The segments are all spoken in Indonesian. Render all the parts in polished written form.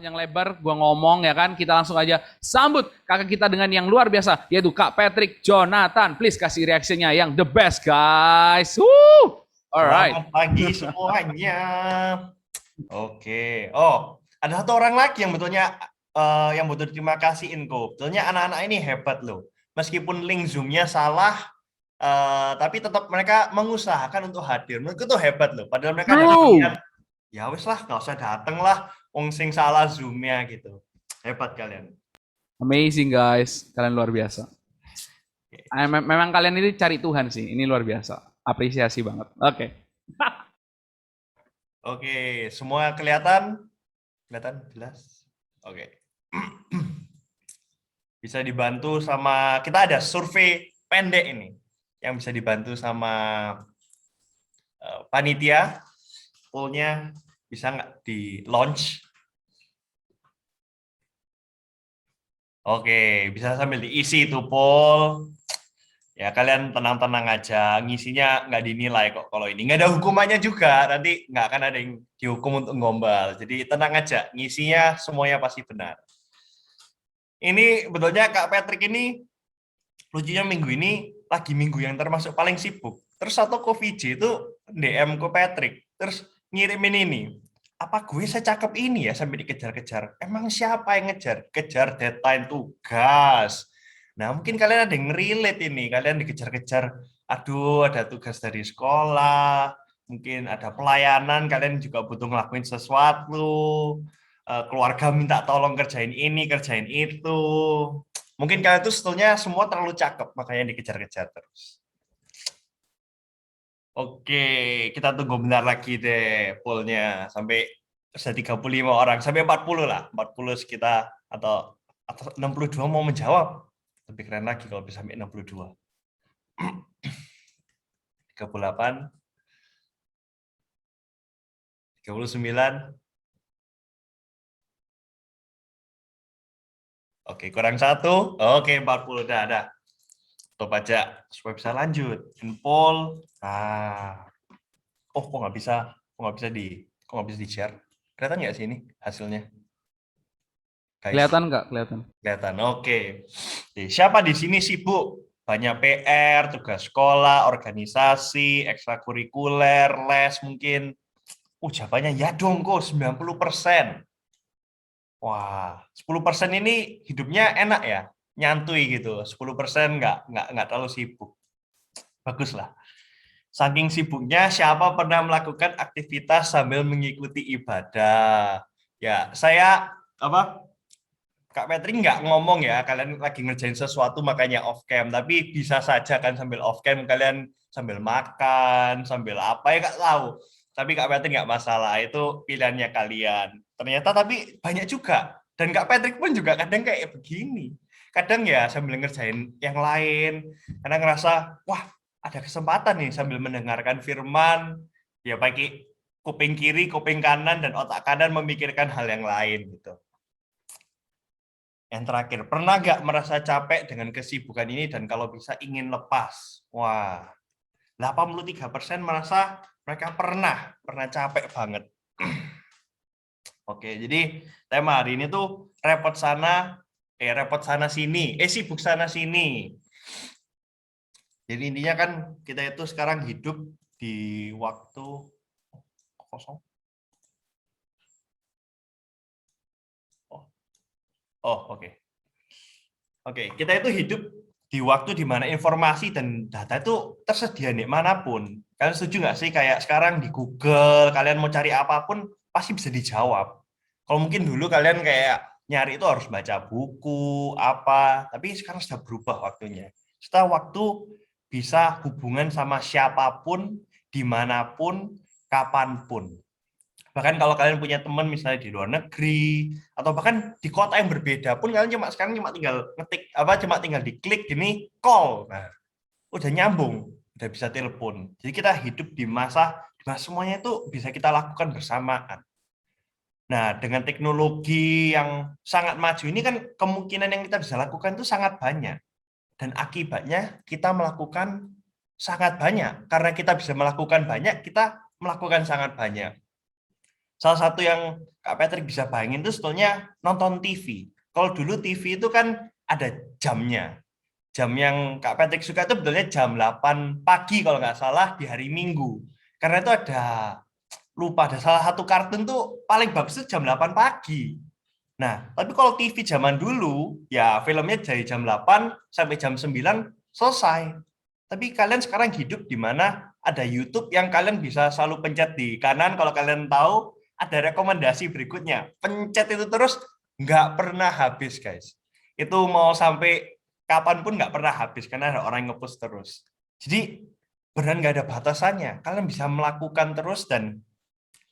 panjang lebar gua ngomong ya kan, kita langsung aja sambut kakak kita dengan yang luar biasa, yaitu Kak Patrick Jonathan. Please kasih reaksinya yang the best, guys. Woo! Alright. Selamat pagi semuanya. Oke. Oh, ada satu orang lagi yang betulnya yang butuh terima kasih Inko. Betulnya anak-anak ini hebat loh. Meskipun link Zoom-nya salah, tapi tetap mereka mengusahakan untuk hadir. Menurutku tuh hebat loh. Padahal mereka ada Bro. niat, ya wis lah, nggak usah dateng lah. Wong sing salah Zoom-nya gitu. Hebat kalian. Amazing, guys. Kalian luar biasa. Oke. Memang kalian ini cari Tuhan sih. Ini luar biasa. Apresiasi banget. Oke. Oke, semua kelihatan? Kelihatan jelas? Oke. Bisa dibantu sama, kita ada survei pendek ini yang bisa dibantu sama panitia. Pollnya bisa nggak di launch? Oke, bisa sambil diisi itu poll. Ya kalian tenang-tenang aja, ngisinya nggak dinilai kok kalau ini. Nggak ada hukumannya juga, nanti nggak akan ada yang dihukum untuk gombal. Jadi tenang aja, ngisinya semuanya pasti benar. Ini betulnya Kak Patrick ini, lucunya minggu ini lagi minggu yang termasuk paling sibuk. Terus satu VJ itu DM ke Patrick, terus ngirimin ini. Apa gue secakep ini ya sampai dikejar-kejar? Emang siapa yang ngejar? Kejar deadline tugas. Nah, mungkin kalian ada yang relate ini. Kalian dikejar-kejar, aduh ada tugas dari sekolah, mungkin ada pelayanan, kalian juga butuh ngelakuin sesuatu. Keluarga minta tolong kerjain ini, kerjain itu. Mungkin kalian tuh sebetulnya semua terlalu cakep, makanya dikejar-kejar terus. Oke, kita tunggu bentar lagi deh pollnya sampai bisa 35 orang, sampai 40 lah, 40 sekitar atau 62 mau menjawab. Lebih keren lagi kalau bisa sampai 62. 38, 39. Oke, kurang satu. Oke, 40 udah. Stop aja supaya bisa lanjut. Poll. Nah. Oh, kok nggak bisa di share? Kelihatan nggak sih ini hasilnya? Guys, Kelihatan nggak? Kelihatan. kelihatan. Oke. Siapa di sini sibuk? Banyak PR, tugas sekolah, organisasi, ekstrakurikuler, les mungkin. Jawabannya ya dong kok 90%. Wah, 10% ini hidupnya enak ya, nyantui gitu. 10% nggak terlalu sibuk. Bagus lah. Saking sibuknya, siapa pernah melakukan aktivitas sambil mengikuti ibadah? Ya, saya Kak Petri nggak ngomong ya, kalian lagi ngerjain sesuatu makanya off cam, tapi bisa saja kan sambil off cam kalian sambil makan, sambil apa ya nggak tahu. Tapi Kak Petri nggak masalah, itu pilihannya kalian. Ternyata tapi banyak juga. Dan Kak Patrick pun juga kadang kayak begini. Kadang ya sambil ngerjain yang lain, kadang ngerasa, wah ada kesempatan nih sambil mendengarkan firman, ya pakai kuping kiri, kuping kanan, dan otak kanan memikirkan hal yang lain gitu. Yang terakhir, pernah nggak merasa capek dengan kesibukan ini dan kalau bisa ingin lepas? Wah, 83% merasa mereka pernah capek banget. Oke, jadi tema hari ini tuh repot sana sini, sibuk sana sini. Jadi intinya kan kita itu sekarang hidup di waktu kosong. Oke. Oke, kita itu hidup di waktu di mana informasi dan data itu tersedia dimanapun. Kalian setuju nggak sih kayak sekarang di Google, kalian mau cari apapun pasti bisa dijawab. Kalau mungkin dulu kalian kayak nyari itu harus baca buku, apa, tapi sekarang sudah berubah waktunya. Setelah waktu bisa hubungan sama siapapun, dimanapun, kapanpun. Bahkan kalau kalian punya teman misalnya di luar negeri atau bahkan di kota yang berbeda pun kalian sekarang cuma tinggal ngetik cuma tinggal diklik gini call. Nah, udah nyambung, udah bisa telepon. Jadi kita hidup di masa dimana semuanya itu bisa kita lakukan bersamaan. Nah, dengan teknologi yang sangat maju ini kan kemungkinan yang kita bisa lakukan itu sangat banyak. Dan akibatnya kita melakukan sangat banyak. Karena kita bisa melakukan banyak, kita melakukan sangat banyak. Salah satu yang Kak Patrick bisa bayangin itu sebetulnya nonton TV. Kalau dulu TV itu kan ada jamnya. Jam yang Kak Patrick suka itu sebetulnya jam 8 pagi kalau nggak salah di hari Minggu. Karena itu lupa ada salah satu kartun tuh paling bagus itu jam 8 pagi. Nah, tapi kalau TV zaman dulu, ya filmnya dari jam 8 sampai jam 9 selesai. Tapi kalian sekarang hidup di mana ada YouTube yang kalian bisa selalu pencet di kanan. Kalau kalian tahu, ada rekomendasi berikutnya. Pencet itu terus, nggak pernah habis, guys. Itu mau sampai kapanpun nggak pernah habis, karena ada orang yang nge-post terus. Jadi, beneran nggak ada batasannya. Kalian bisa melakukan terus, dan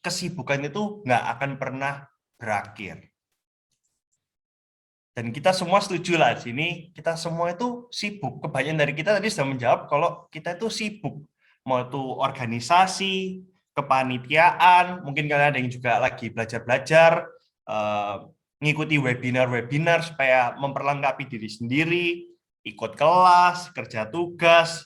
kesibukan itu nggak akan pernah berakhir. Dan kita semua setuju lah di sini, kita semua itu sibuk. Kebanyakan dari kita tadi sudah menjawab kalau kita itu sibuk. Mau itu organisasi, kepanitiaan, mungkin kalian ada yang juga lagi belajar-belajar, ngikuti webinar-webinar supaya memperlengkapi diri sendiri, ikut kelas, kerja tugas,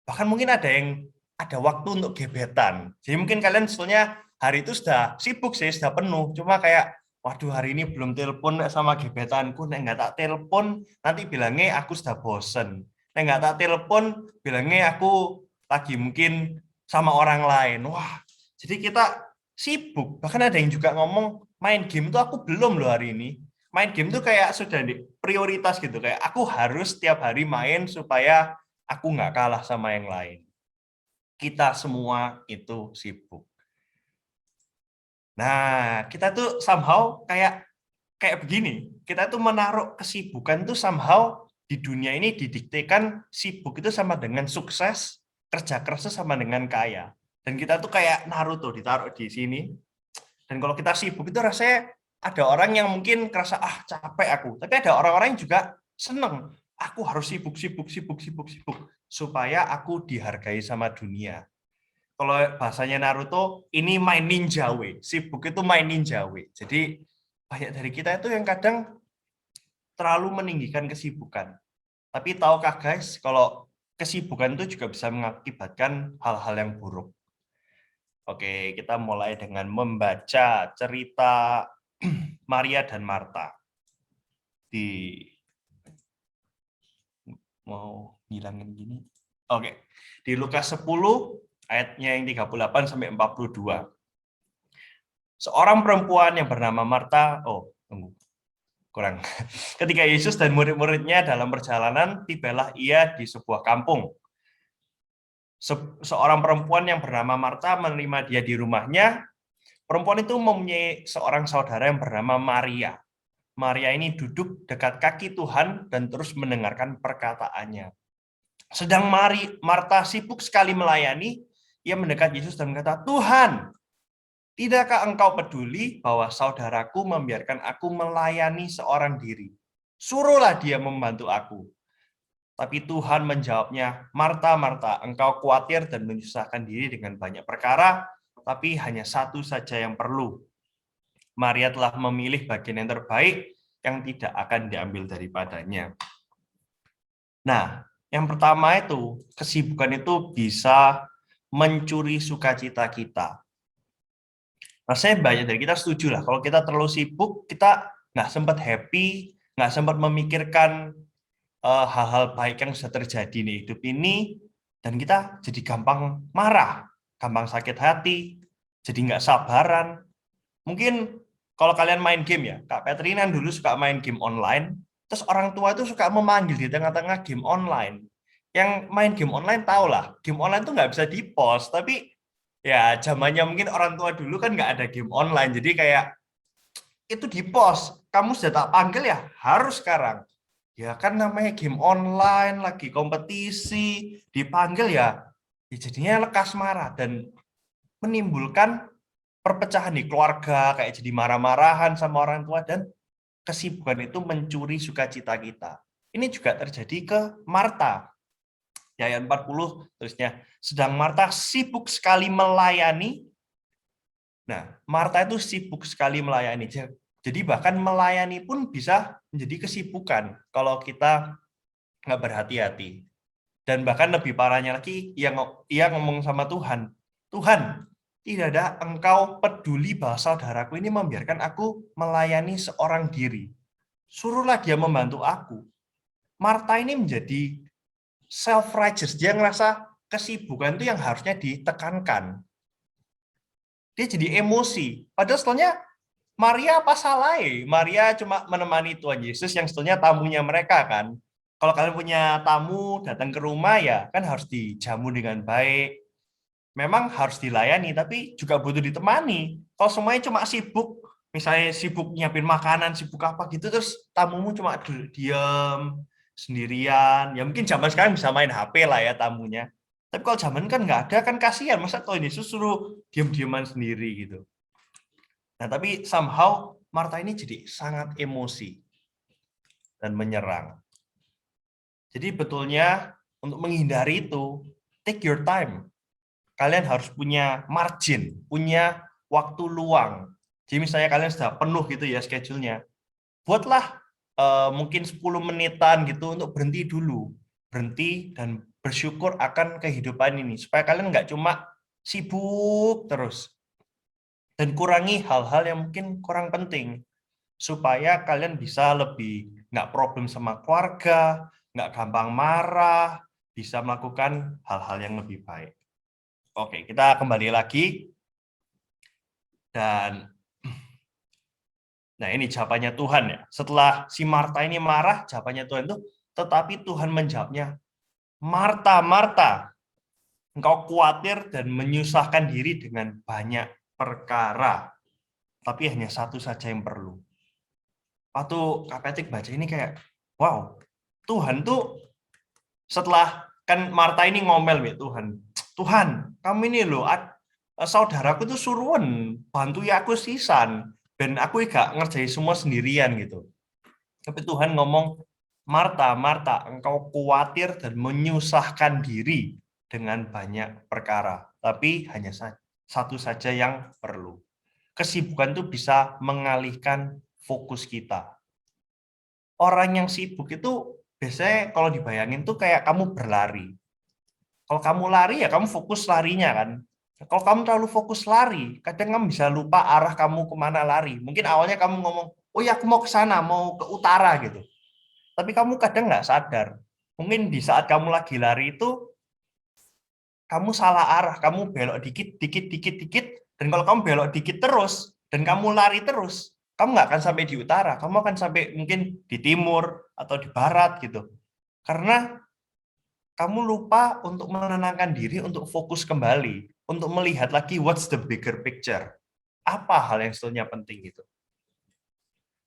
bahkan mungkin ada yang ada waktu untuk gebetan. Jadi mungkin kalian sebetulnya hari itu sudah sibuk sih, sudah penuh, cuma kayak waduh hari ini belum telepon sama gebetanku, nek nggak tak telepon nanti bilangnya aku sudah bosen, nek nggak tak telepon bilangnya aku lagi mungkin sama orang lain. Wah, jadi kita sibuk. Bahkan ada yang juga ngomong main game itu aku belum loh hari ini. Main game itu kayak sudah prioritas gitu, kayak aku harus tiap hari main supaya aku nggak kalah sama yang lain. Kita semua itu sibuk. Nah, kita tuh somehow kayak begini. Kita tuh menaruh kesibukan tuh somehow di dunia ini didiktekan sibuk itu sama dengan sukses, kerja keras sama dengan kaya. Dan kita tuh kayak Naruto ditaruh di sini. Dan kalau kita sibuk itu rasanya ada orang yang mungkin kerasa capek aku. Tapi ada orang-orang yang juga seneng. Aku harus sibuk supaya aku dihargai sama dunia. Kalau bahasanya Naruto, ini main ninja we. Sibuk itu main ninja we. Jadi banyak dari kita itu yang kadang terlalu meninggikan kesibukan. Tapi tahukah guys, kalau kesibukan itu juga bisa mengakibatkan hal-hal yang buruk. Oke, kita mulai dengan membaca cerita Maria dan Marta. Mau ngilangin gini. Oke. Di Lukas 10 ayatnya yang 38 sampai 42. Seorang perempuan yang bernama Marta, kurang. Ketika Yesus dan murid-muridnya dalam perjalanan, tibalah ia di sebuah kampung. Seorang perempuan yang bernama Marta menerima dia di rumahnya. Perempuan itu mempunyai seorang saudara yang bernama Maria. Maria ini duduk dekat kaki Tuhan dan terus mendengarkan perkataannya. Sedang Marta sibuk sekali melayani, ia mendekat Yesus dan berkata, "Tuhan, tidakkah engkau peduli bahwa saudaraku membiarkan aku melayani seorang diri? Suruhlah dia membantu aku." Tapi Tuhan menjawabnya, "Marta, Marta, engkau khawatir dan menyusahkan diri dengan banyak perkara, tapi hanya satu saja yang perlu. Maria telah memilih bagian yang terbaik yang tidak akan diambil daripadanya." Nah, yang pertama itu, kesibukan itu bisa mencuri sukacita kita. Rasanya banyak dari kita setuju lah, kalau kita terlalu sibuk, kita nggak sempat happy, nggak sempat memikirkan hal-hal baik yang sudah terjadi di hidup ini, dan kita jadi gampang marah, gampang sakit hati, jadi nggak sabaran. Mungkin kalau kalian main game ya, Kak Petrina dulu suka main game online, terus orang tua itu suka memanggil di tengah-tengah game online. Yang main game online tahu lah, game online tuh nggak bisa di-pause, tapi ya zamannya mungkin orang tua dulu kan nggak ada game online, jadi kayak itu di-pause. Kamu sudah tak panggil ya, harus sekarang. Ya kan namanya game online, lagi kompetisi, dipanggil ya jadinya lekas marah dan menimbulkan perpecahan di keluarga, kayak jadi marah-marahan sama orang tua, dan kesibukan itu mencuri sukacita kita. Ini juga terjadi ke Marta. Di ayat 40 terusnya, sedang Marta sibuk sekali melayani. Nah, Marta itu sibuk sekali melayani. Jadi bahkan melayani pun bisa menjadi kesibukan kalau kita nggak berhati-hati. Dan bahkan lebih parahnya lagi, ia ngomong sama Tuhan, "Tuhan, Tidak ada engkau peduli bahwa saudaraku ini membiarkan aku melayani seorang diri. Suruhlah dia membantu aku. Marta ini menjadi self-righteous. Dia ngerasa kesibukan itu yang harusnya ditekankan. Dia jadi emosi. Padahal sebetulnya Maria apa salahnya? Maria cuma menemani Tuhan Yesus yang sebetulnya tamunya mereka kan. Kalau kalian punya tamu datang ke rumah ya kan harus dijamu dengan baik. Memang harus dilayani, tapi juga butuh ditemani. Kalau semuanya cuma sibuk, misalnya sibuk nyiapin makanan, sibuk apa gitu, terus tamumu cuma diam sendirian. Ya mungkin zaman sekarang bisa main HP lah ya tamunya. Tapi kalau zaman kan nggak ada, kan kasihan. Masa Tuhan Yesus suruh diam-diaman sendiri gitu. Nah, tapi somehow Marta ini jadi sangat emosi dan menyerang. Jadi betulnya untuk menghindari itu, take your time. Kalian harus punya margin, punya waktu luang. Jadi misalnya kalian sudah penuh gitu ya schedule-nya, buatlah mungkin 10 menitan gitu untuk berhenti dulu. Berhenti dan bersyukur akan kehidupan ini. Supaya kalian nggak cuma sibuk terus. Dan kurangi hal-hal yang mungkin kurang penting. Supaya kalian bisa lebih nggak problem sama keluarga, nggak gampang marah, bisa melakukan hal-hal yang lebih baik. Oke, kita kembali lagi. Dan nah ini jawabannya Tuhan ya. Setelah si Marta ini marah, jawabannya Tuhan itu, tetapi Tuhan menjawabnya, Marta, Marta, engkau khawatir dan menyusahkan diri dengan banyak perkara. Tapi hanya satu saja yang perlu. Waktu Kak Patrick baca ini kayak, wow, Tuhan tuh setelah, kan Marta ini ngomel ya Tuhan. Tuhan, kamu ini loh, saudaraku tuh suruhan, bantu ya aku sisan. Dan aku gak ngerjain semua sendirian gitu. Tapi Tuhan ngomong, Marta, Marta, engkau khawatir dan menyusahkan diri dengan banyak perkara. Tapi hanya satu saja yang perlu. Kesibukan itu bisa mengalihkan fokus kita. Orang yang sibuk itu biasanya kalau dibayangin tuh kayak kamu berlari. Kalau kamu lari ya kamu fokus larinya kan. Kalau kamu terlalu fokus lari, kadang kamu bisa lupa arah kamu kemana lari. Mungkin awalnya kamu ngomong, oh ya aku mau ke sana, mau ke utara gitu. Tapi kamu kadang nggak sadar. Mungkin di saat kamu lagi lari itu, kamu salah arah, kamu belok dikit, dikit, dikit, dikit. Dan kalau kamu belok dikit terus, dan kamu lari terus, kamu nggak akan sampai di utara. Kamu akan sampai mungkin di timur atau di barat gitu. Karena kamu lupa untuk menenangkan diri, untuk fokus kembali, untuk melihat lagi what's the bigger picture. Apa hal yang sebetulnya penting itu.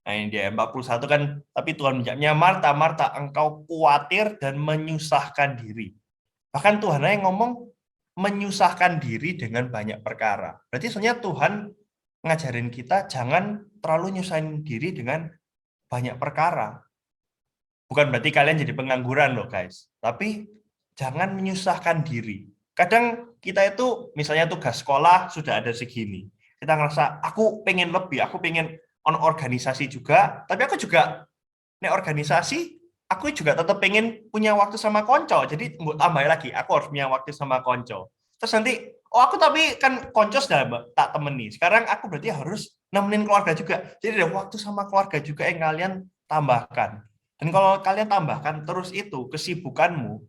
Nah, ini dia 41 kan, tapi Tuhan menjawabnya, Marta, Marta, engkau khawatir dan menyusahkan diri. Bahkan Tuhan yang ngomong menyusahkan diri dengan banyak perkara. Berarti sebenarnya Tuhan ngajarin kita jangan terlalu nyusahin diri dengan banyak perkara. Bukan berarti kalian jadi pengangguran loh guys, tapi jangan menyusahkan diri. Kadang kita itu misalnya tugas sekolah sudah ada segini. Kita ngerasa aku pengen lebih, aku pengen on organisasi juga, tapi aku juga nih organisasi, aku juga tetap pengen punya waktu sama konco. Jadi tambah lagi, aku harus punya waktu sama konco. Terus nanti, oh aku tapi kan konco sudah tak temeni. Sekarang aku berarti harus nemenin keluarga juga. Jadi ada waktu sama keluarga juga yang kalian tambahkan. Dan kalau kalian tambahkan terus itu kesibukanmu,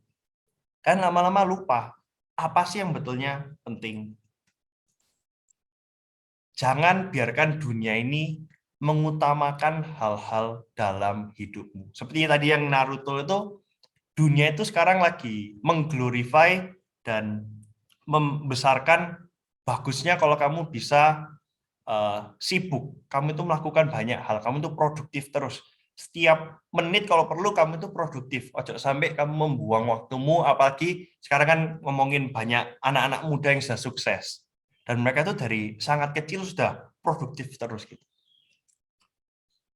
kan lama-lama lupa apa sih yang betulnya penting. Jangan biarkan dunia ini mengutamakan hal-hal dalam hidupmu. Seperti tadi yang Naruto itu, dunia itu sekarang lagi mengglorify dan membesarkan bagusnya kalau kamu bisa sibuk. Kamu itu melakukan banyak hal, kamu itu produktif terus. Setiap menit kalau perlu kamu itu produktif. Ojo sampai kamu membuang waktumu, apalagi sekarang kan ngomongin banyak anak-anak muda yang sudah sukses. Dan mereka itu dari sangat kecil sudah produktif terus gitu.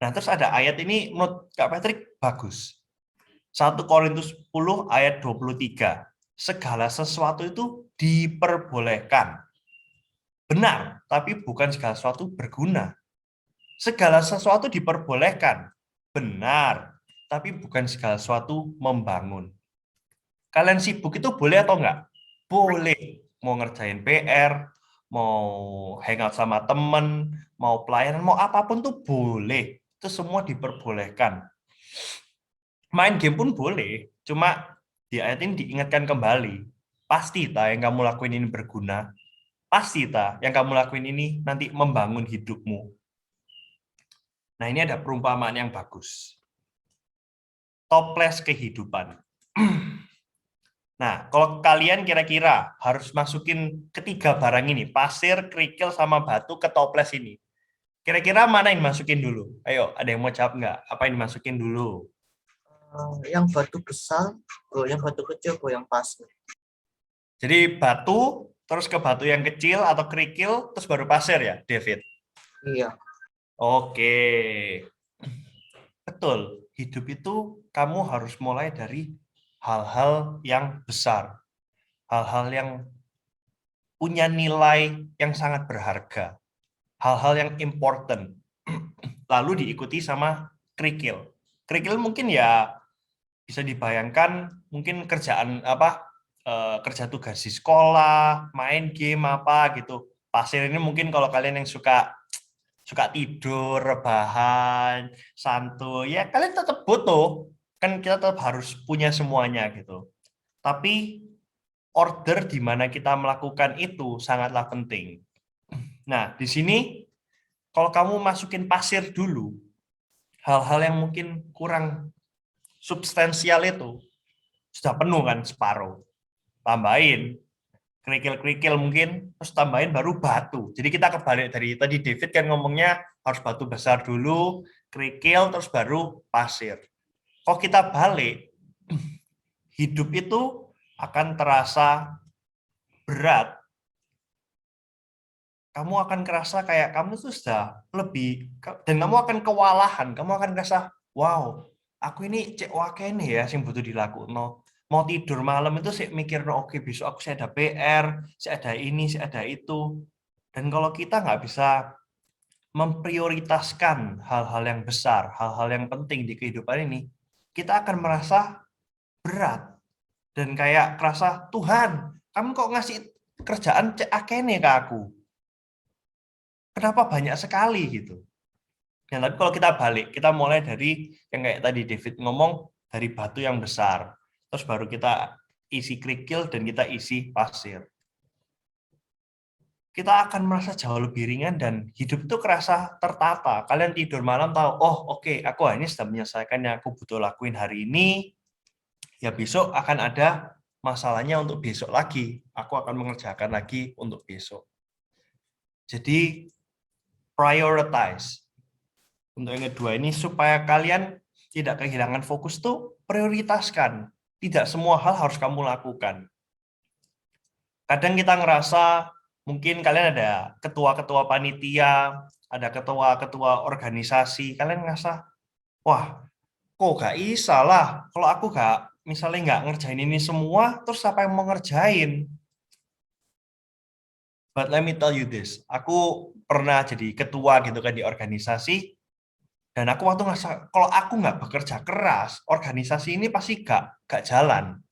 Nah, terus ada ayat ini menurut Kak Patrick bagus. 1 Korintus 10 ayat 23. Segala sesuatu itu diperbolehkan. Benar, tapi bukan segala sesuatu berguna. Segala sesuatu diperbolehkan. Benar, tapi bukan segala sesuatu membangun. Kalian sibuk itu boleh atau enggak? Boleh. Mau ngerjain PR, mau hangout sama temen, mau pelayanan, mau apapun tuh boleh. Itu semua diperbolehkan. Main game pun boleh, cuma di ayat ini diingatkan kembali. Pasti ta yang kamu lakuin ini berguna. Pasti ta yang kamu lakuin ini nanti membangun hidupmu. Nah, ini ada perumpamaan yang bagus. Toples kehidupan. Nah, kalau kalian kira-kira harus masukin ketiga barang ini, pasir, kerikil, sama batu ke toples ini. Kira-kira mana yang dimasukin dulu? Ayo, ada yang mau jawab nggak? Apa yang dimasukin dulu? Yang batu besar, yang batu kecil, yang pasir. Jadi batu, terus ke batu yang kecil atau kerikil, terus baru pasir ya, David? Iya. Oke. Betul. Hidup itu kamu harus mulai dari hal-hal yang besar. Hal-hal yang punya nilai yang sangat berharga. Hal-hal yang important. Lalu diikuti sama kerikil. Kerikil mungkin ya bisa dibayangkan mungkin kerjaan kerja tugas di sekolah, main game apa gitu. Pasir ini mungkin kalau kalian yang suka tidur, rebahan, santuy, ya kalian tetap butuh. Kan kita tetap harus punya semuanya gitu. Tapi order di mana kita melakukan itu sangatlah penting. Nah, di sini kalau kamu masukin pasir dulu, hal-hal yang mungkin kurang substansial itu sudah penuh kan separuh. Tambahin kerikil-kerikil mungkin, terus tambahin baru batu. Jadi kita kebalik dari tadi David kan ngomongnya harus batu besar dulu, kerikil, terus baru pasir. Kalau kita balik, hidup itu akan terasa berat. Kamu akan kerasa kayak kamu tuh sudah lebih, dan kamu akan kewalahan, kamu akan merasa, wow, aku ini cek wakene ya yang butuh dilakukan. Mau tidur malam itu sih mikir, oke besok aku saya ada PR, saya ada ini, saya ada itu. Dan kalau kita nggak bisa memprioritaskan hal-hal yang besar, hal-hal yang penting di kehidupan ini, kita akan merasa berat. Dan kayak kerasa, Tuhan, kamu kok ngasih kerjaan cek akene ke aku? Kenapa banyak sekali gitu? Nah, tapi kalau kita balik, kita mulai dari yang kayak tadi David ngomong, dari batu yang besar. Terus baru kita isi kerikil dan kita isi pasir. Kita akan merasa jauh lebih ringan dan hidup itu kerasa tertata. Kalian tidur malam tahu, oh oke, aku ini sudah menyelesaikan yang aku butuh lakuin hari ini. Ya besok akan ada masalahnya untuk besok lagi. Aku akan mengerjakan lagi untuk besok. Jadi prioritize. Untuk yang kedua ini supaya kalian tidak kehilangan fokus tuh prioritaskan. Tidak semua hal harus kamu lakukan. Kadang kita ngerasa mungkin kalian ada ketua-ketua panitia, ada ketua-ketua organisasi, kalian ngerasa, wah, kok gak bisa lah, kalau aku misalnya nggak ngerjain ini semua, terus siapa yang mau ngerjain? But let me tell you this, aku pernah jadi ketua gitu kan di organisasi, dan aku waktu ngerasa, kalau aku nggak bekerja keras, organisasi ini pasti gak jalan.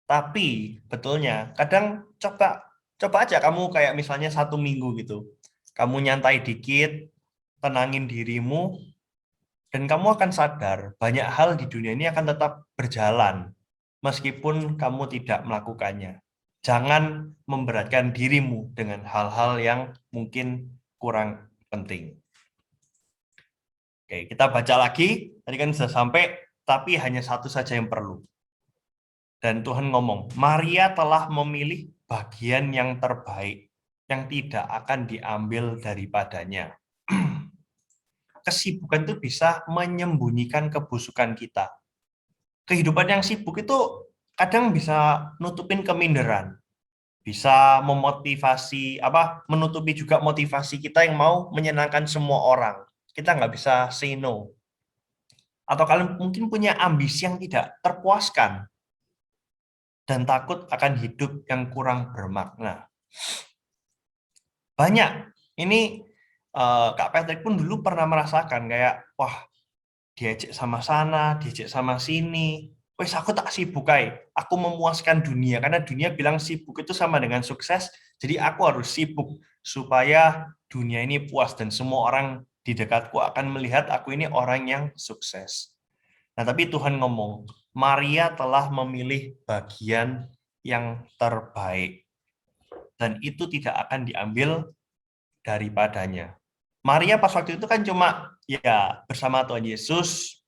Tapi betulnya, kadang coba aja kamu kayak misalnya 1 minggu gitu, kamu nyantai dikit, tenangin dirimu, dan kamu akan sadar banyak hal di dunia ini akan tetap berjalan meskipun kamu tidak melakukannya. Jangan memberatkan dirimu dengan hal-hal yang mungkin kurang penting. Oke, kita baca lagi. Tadi kan sudah sampai, tapi hanya satu saja yang perlu. Dan Tuhan ngomong, Maria telah memilih bagian yang terbaik, yang tidak akan diambil daripadanya. Kesibukan itu bisa menyembunyikan kebusukan kita. Kehidupan yang sibuk itu kadang bisa nutupin keminderan. Bisa memotivasi, menutupi juga motivasi kita yang mau menyenangkan semua orang. Kita nggak bisa say no. Atau kalian mungkin punya ambisi yang tidak terpuaskan dan takut akan hidup yang kurang bermakna. Banyak. Ini Kak Patrick pun dulu pernah merasakan kayak, wah, diajak sama sana, diajak sama sini. Wes aku tak sibuk, aku memuaskan dunia. Karena dunia bilang sibuk itu sama dengan sukses, Jadi aku harus sibuk supaya dunia ini puas dan semua orang di dekatku akan melihat aku ini orang yang sukses. Nah, tapi Tuhan ngomong, Maria telah memilih bagian yang terbaik. Dan itu tidak akan diambil daripadanya. Maria pas waktu itu kan cuma ya bersama Tuhan Yesus,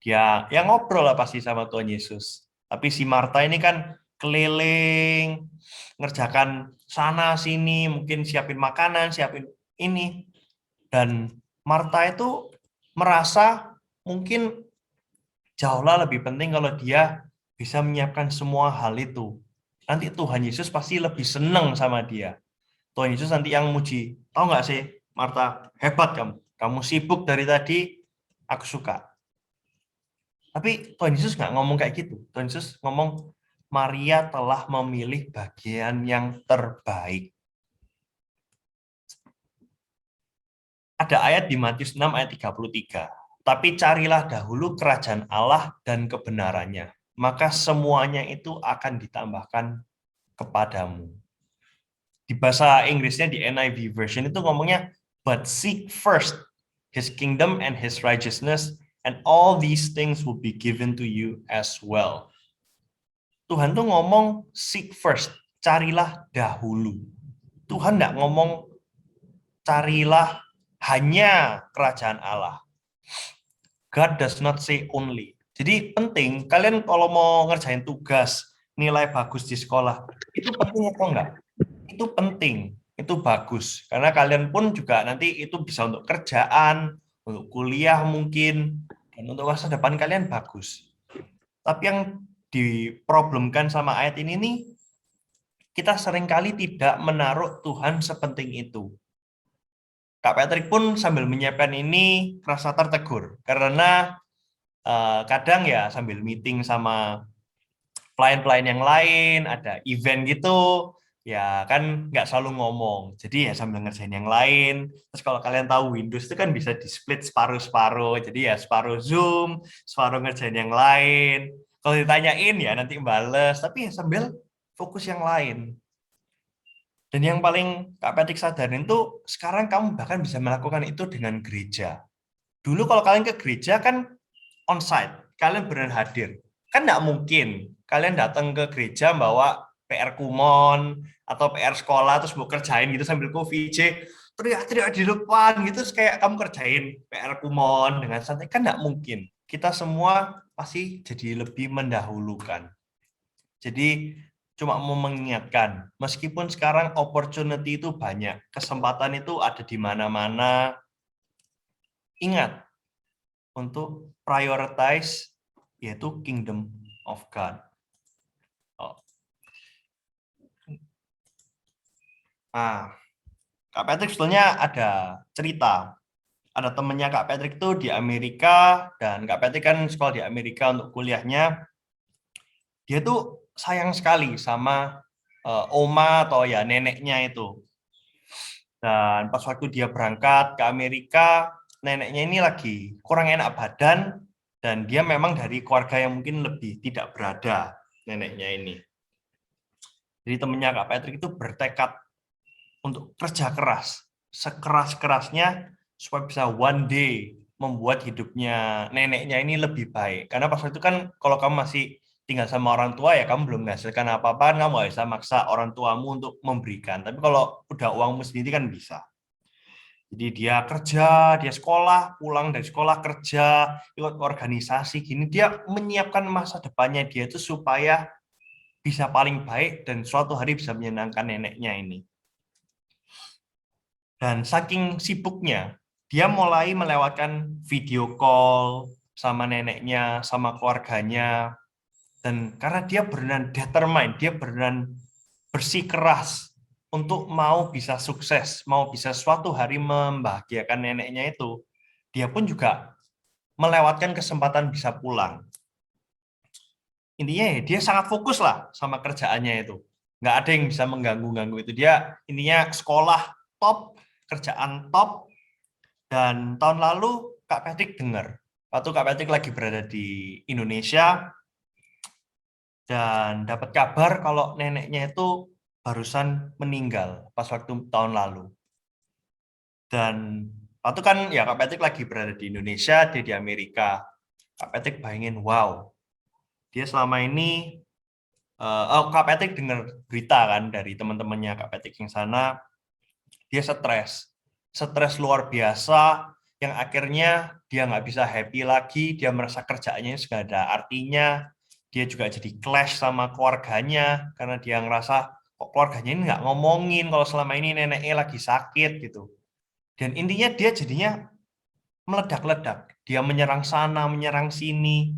dia yang ngobrol lah pasti sama Tuhan Yesus. Tapi si Marta ini kan keliling, ngerjakan sana sini, mungkin siapin makanan, siapin ini. Dan Marta itu merasa mungkin jauhlah lebih penting kalau dia bisa menyiapkan semua hal itu. Nanti Tuhan Yesus pasti lebih senang sama dia. Tuhan Yesus nanti yang muji. Tahu nggak sih, Marta, hebat kamu. Kamu sibuk dari tadi, aku suka. Tapi Tuhan Yesus nggak ngomong kayak gitu. Tuhan Yesus ngomong, Maria telah memilih bagian yang terbaik. Ada ayat di Matius 6 ayat 33. Tapi carilah dahulu kerajaan Allah dan kebenarannya, maka semuanya itu akan ditambahkan kepadamu. Di bahasa Inggrisnya di NIV version itu ngomongnya, but seek first his kingdom and his righteousness, and all these things will be given to you as well. Tuhan tuh ngomong seek first, carilah dahulu. Tuhan nggak ngomong carilah hanya kerajaan Allah. God does not say only. Jadi penting, kalian kalau mau ngerjain tugas, nilai bagus di sekolah, itu penting atau enggak? Itu penting, itu bagus. Karena kalian pun juga nanti itu bisa untuk kerjaan, untuk kuliah mungkin, dan untuk masa depan kalian bagus. Tapi yang diproblemkan sama ayat ini nih, kita seringkali tidak menaruh Tuhan sepenting itu. Kak Patrick pun sambil menyiapkan ini merasa tertegur, karena kadang ya sambil meeting sama klien-klien yang lain, ada event gitu, ya kan nggak selalu ngomong. Jadi ya sambil ngerjain yang lain. Terus kalau kalian tahu Windows itu kan bisa di-split separuh-separuh. Jadi ya separuh Zoom, separuh ngerjain yang lain. Kalau ditanyain ya nanti bales, tapi ya sambil fokus yang lain. Dan yang paling Kak Patrick sadarin tuh, sekarang kamu bahkan bisa melakukan itu dengan gereja. Dulu kalau kalian ke gereja kan on-site, kalian benar hadir. Kan nggak mungkin kalian datang ke gereja bawa PR kumon atau PR sekolah terus mau kerjain gitu sambil VJ, teriak-teriak di depan gitu, terus kayak kamu kerjain PR kumon dengan santai, kan nggak mungkin. Kita semua pasti jadi lebih mendahulukan. Jadi cuma mau mengingatkan, meskipun sekarang opportunity itu banyak, kesempatan itu ada di mana-mana, ingat untuk prioritize yaitu kingdom of God. Kak Patrick sebetulnya ada cerita. Ada temennya Kak Patrick tuh di Amerika, dan Kak Patrick kan sekolah di Amerika untuk kuliahnya. Dia tuh sayang sekali sama oma atau ya neneknya itu. Dan pas waktu dia berangkat ke Amerika, neneknya ini lagi kurang enak badan, dan dia memang dari keluarga yang mungkin lebih tidak berada, neneknya ini. Jadi temennya Kak Patrick itu bertekad untuk kerja keras, sekeras-kerasnya supaya bisa one day membuat hidupnya neneknya ini lebih baik. Karena pas itu kan kalau kamu masih tinggal sama orang tua ya kamu belum menghasilkan apa-apa, kamu nggak bisa maksa orang tuamu untuk memberikan. Tapi kalau udah uangmu sendiri kan bisa. Jadi dia kerja, dia sekolah, pulang dari sekolah kerja, ikut organisasi gini, dia menyiapkan masa depannya dia itu supaya bisa paling baik dan suatu hari bisa menyenangkan neneknya ini. Dan saking sibuknya, dia mulai melewatkan video call sama neneknya, sama keluarganya. Dan karena dia beneran determined, dia beneran bersikeras untuk mau bisa sukses, mau bisa suatu hari membahagiakan neneknya itu, dia pun juga melewatkan kesempatan bisa pulang. Intinya dia sangat fokus lah sama kerjaannya itu. Nggak ada yang bisa mengganggu-ganggu itu. Dia intinya sekolah top, kerjaan top, dan tahun lalu Kak Patrick dengar, waktu Kak Patrick lagi berada di Indonesia, dan dapat kabar kalau neneknya itu barusan meninggal pas waktu tahun lalu. Dan waktu kan ya Kak Patrick lagi berada di Indonesia, dia di Amerika. Kak Patrick bayangin, wow, dia selama ini, Kak Patrick dengar berita kan dari teman-temannya Kak Patrick yang sana, dia stres luar biasa, yang akhirnya dia nggak bisa happy lagi, dia merasa kerjaannya sudah ada artinya, dia juga jadi clash sama keluarganya, karena dia ngerasa, kok keluarganya ini nggak ngomongin kalau selama ini neneknya lagi sakit gitu. Dan intinya dia jadinya meledak-ledak. Dia menyerang sana, menyerang sini.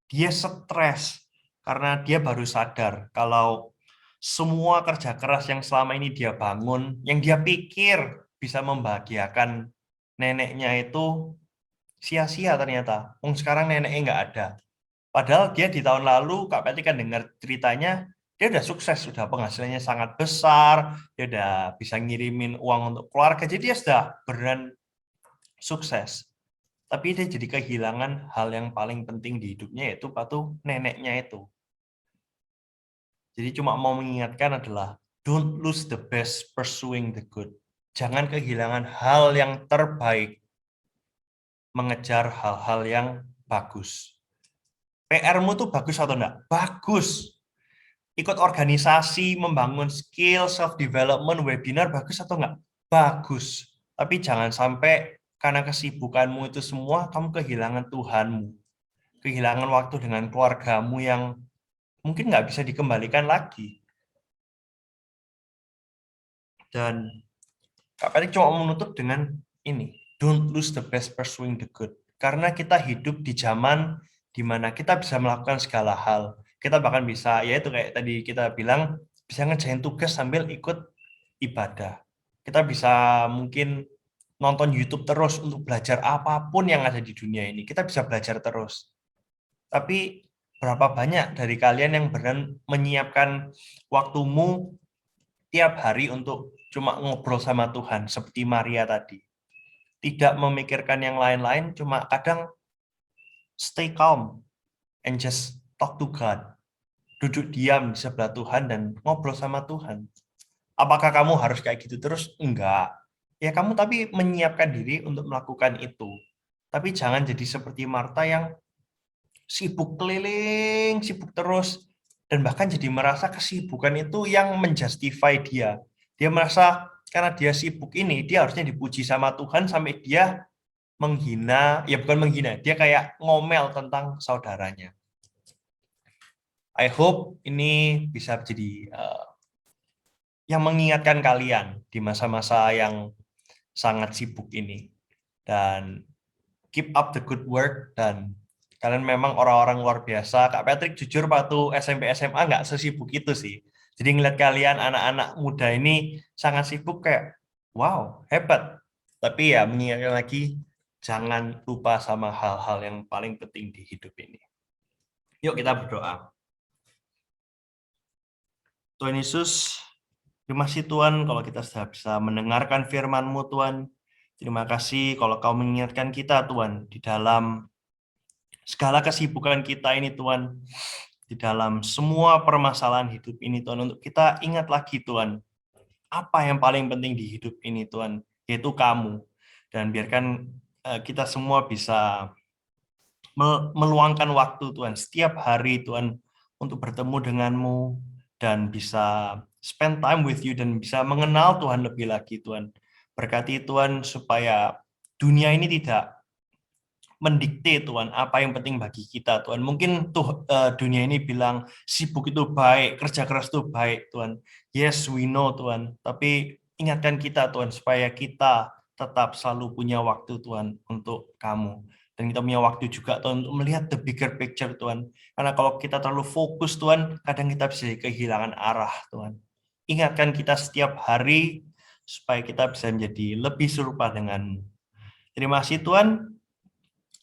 Dia stres karena dia baru sadar kalau semua kerja keras yang selama ini dia bangun, yang dia pikir bisa membahagiakan neneknya itu sia-sia ternyata. Sekarang neneknya nggak ada. Padahal dia di tahun lalu, Kak Peti kan dengar ceritanya, dia udah sukses, sudah penghasilannya sangat besar, dia udah bisa ngirimin uang untuk keluarga, jadi dia sudah beneran sukses. Tapi dia jadi kehilangan hal yang paling penting di hidupnya, yaitu neneknya itu. Jadi cuma mau mengingatkan adalah, don't lose the best pursuing the good. Jangan kehilangan hal yang terbaik, mengejar hal-hal yang bagus. PR-mu tuh bagus atau enggak? Bagus. Ikut organisasi, membangun skill, self-development, webinar, bagus atau enggak? Bagus. Tapi jangan sampai karena kesibukanmu itu semua, kamu kehilangan Tuhanmu. Kehilangan waktu dengan keluargamu yang mungkin nggak bisa dikembalikan lagi. Dan Kak Patrick cuma menutup dengan ini, don't lose the best pursuing the good. Karena kita hidup di zaman di mana kita bisa melakukan segala hal. Kita bahkan bisa, yaitu kayak tadi kita bilang, bisa ngerjain tugas sambil ikut ibadah. Kita bisa mungkin nonton YouTube terus untuk belajar apapun yang ada di dunia ini. Kita bisa belajar terus. Tapi berapa banyak dari kalian yang benar menyiapkan waktumu tiap hari untuk cuma ngobrol sama Tuhan, seperti Maria tadi. Tidak memikirkan yang lain-lain, cuma kadang stay calm and just talk to God. Duduk diam di sebelah Tuhan dan ngobrol sama Tuhan. Apakah kamu harus kayak gitu terus? Enggak. Ya kamu tapi menyiapkan diri untuk melakukan itu. Tapi jangan jadi seperti Marta yang sibuk keliling, sibuk terus, dan bahkan jadi merasa kesibukan itu yang menjustify dia. Dia merasa karena dia sibuk ini, dia harusnya dipuji sama Tuhan sampai dia menghina, ya bukan menghina, dia kayak ngomel tentang saudaranya. I hope ini bisa jadi yang mengingatkan kalian di masa-masa yang sangat sibuk ini. Dan keep up the good work, dan kalian memang orang-orang luar biasa. Kak Patrick jujur waktu SMP SMA nggak sesibuk itu sih. Jadi ngeliat kalian anak-anak muda ini sangat sibuk kayak, wow, hebat. Tapi ya mengingatkan lagi, jangan lupa sama hal-hal yang paling penting di hidup ini. Yuk kita berdoa. Tuhan Yesus, terima kasih Tuhan kalau kita sudah bisa mendengarkan firman-Mu Tuhan. Terima kasih kalau Kau mengingatkan kita Tuhan di dalam segala kesibukan kita ini Tuhan, di dalam semua permasalahan hidup ini Tuhan, untuk kita ingat lagi Tuhan, apa yang paling penting di hidup ini Tuhan, yaitu Kamu. Dan biarkan kita semua bisa meluangkan waktu Tuhan, setiap hari Tuhan, untuk bertemu denganmu, dan bisa spend time with you, dan bisa mengenal Tuhan lebih lagi Tuhan. Berkati Tuhan supaya dunia ini tidak mendikte Tuhan apa yang penting bagi kita Tuhan. Mungkin dunia ini bilang sibuk itu baik, kerja keras itu baik Tuhan. Yes, we know Tuhan. Tapi ingatkan kita Tuhan supaya kita tetap selalu punya waktu Tuhan untuk Kamu. Dan kita punya waktu juga Tuhan untuk melihat the bigger picture Tuhan. Karena kalau kita terlalu fokus Tuhan, kadang kita bisa kehilangan arah Tuhan. Ingatkan kita setiap hari supaya kita bisa menjadi lebih serupa dengan. Terima kasih Tuhan.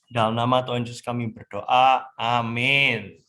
Dalam nama Tuhan Yesus kami berdoa. Amin.